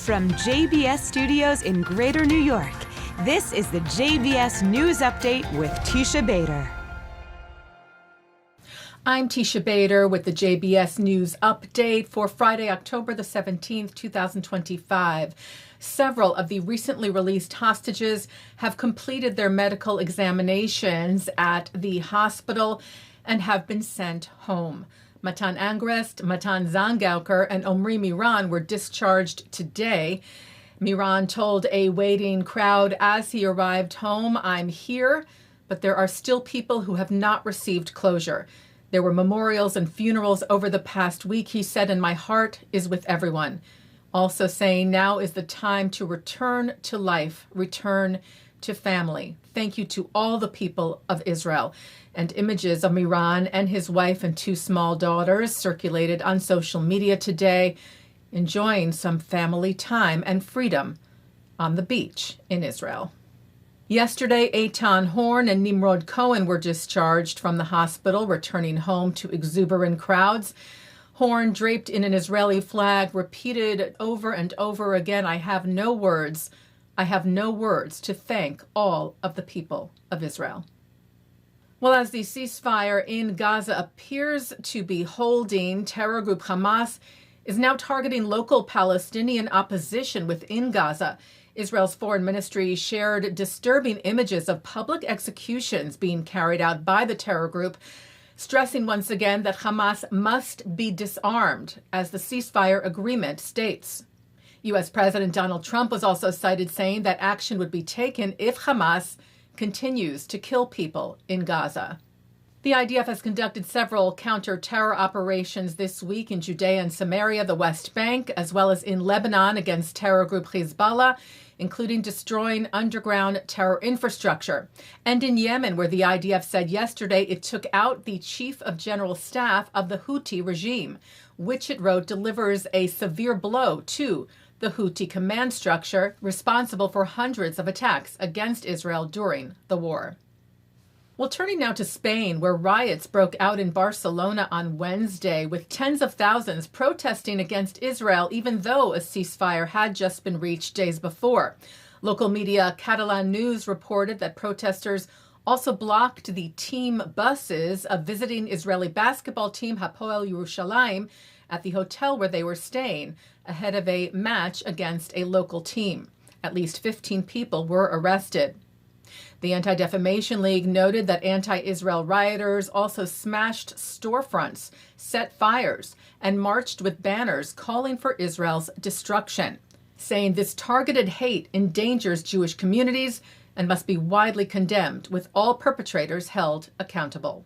From JBS Studios in Greater New York, this is the JBS News Update with Teisha Bader. I'm Teisha Bader with the JBS News Update for Friday, October the 17th, 2025. Several of the recently released hostages have completed their medical examinations at the hospital and have been sent home. Matan Angrest, Matan Zangauker, and Omri Miran were discharged today. Miran told a waiting crowd as he arrived home, "I'm here, but there are still people who have not received closure. There were memorials and funerals over the past week," he said, "and my heart is with everyone." Also saying, "Now is the time to return to life, return to family. Thank you to all the people of Israel." And images of Miran and his wife and two small daughters circulated on social media today, enjoying some family time and freedom on the beach in Israel. Yesterday, Eitan Horn and Nimrod Cohen were discharged from the hospital, returning home to exuberant crowds. Horn, draped in an Israeli flag, repeated over and over again, "I have no words. I have no words to thank all of the people of Israel." Well, as the ceasefire in Gaza appears to be holding, terror group Hamas is now targeting local Palestinian opposition within Gaza. Israel's foreign ministry shared disturbing images of public executions being carried out by the terror group, stressing once again that Hamas must be disarmed, as the ceasefire agreement states. U.S. President Donald Trump was also cited saying that action would be taken if Hamas continues to kill people in Gaza. The IDF has conducted several counter-terror operations this week in Judea and Samaria, the West Bank, as well as in Lebanon against terror group Hezbollah, including destroying underground terror infrastructure. And in Yemen, where the IDF said yesterday it took out the chief of general staff of the Houthi regime, which it wrote delivers a severe blow to the Houthi command structure responsible for hundreds of attacks against Israel during the war. Well, turning now to Spain, where riots broke out in Barcelona on Wednesday, with tens of thousands protesting against Israel, even though a ceasefire had just been reached days before. Local media Catalan News reported that protesters also blocked the team buses of visiting Israeli basketball team Hapoel Yerushalayim at the hotel where they were staying, ahead of a match against a local team. At least 15 people were arrested. The Anti-Defamation League noted that anti-Israel rioters also smashed storefronts, set fires, and marched with banners calling for Israel's destruction, saying this targeted hate endangers Jewish communities and must be widely condemned, with all perpetrators held accountable.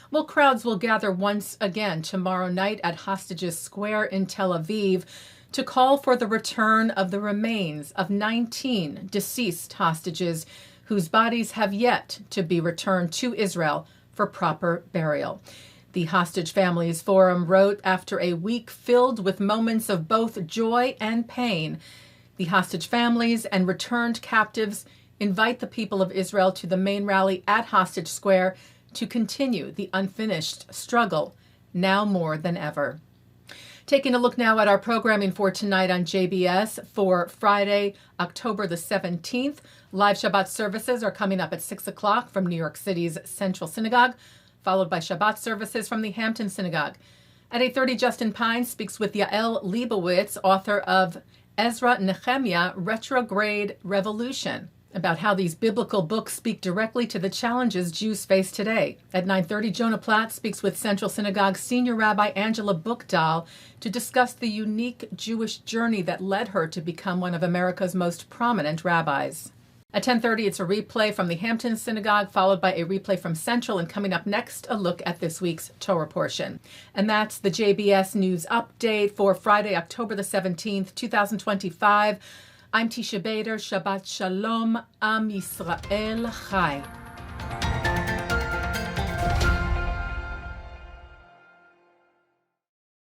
Well, crowds will gather once again tomorrow night at Hostages Square in Tel Aviv to call for the return of the remains of 19 deceased hostages whose bodies have yet to be returned to Israel for proper burial. The Hostage Families Forum wrote, after a week filled with moments of both joy and pain, the hostage families and returned captives invite the people of Israel to the main rally at Hostage Square to continue the unfinished struggle, now more than ever. Taking a look now at our programming for tonight on JBS for Friday, October the 17th. Live Shabbat services are coming up at 6 o'clock from New York City's Central Synagogue, followed by Shabbat services from the Hampton Synagogue. At 8:30, Justin Pine speaks with Yael Leibowitz, author of Ezra-Nehemiah, Retrograde Revolution, about how these biblical books speak directly to the challenges Jews face today. At 9:30, Jonah Platt speaks with Central Synagogue Senior Rabbi Angela Buchdahl to discuss the unique Jewish journey that led her to become one of America's most prominent rabbis. At 10:30, it's a replay from the Hampton Synagogue, followed by a replay from Central, and coming up next, a look at this week's Torah Portion. And that's the JBS News Update for Friday, October the 17th, 2025. I'm Teisha Bader. Shabbat Shalom. Am Yisrael Chai.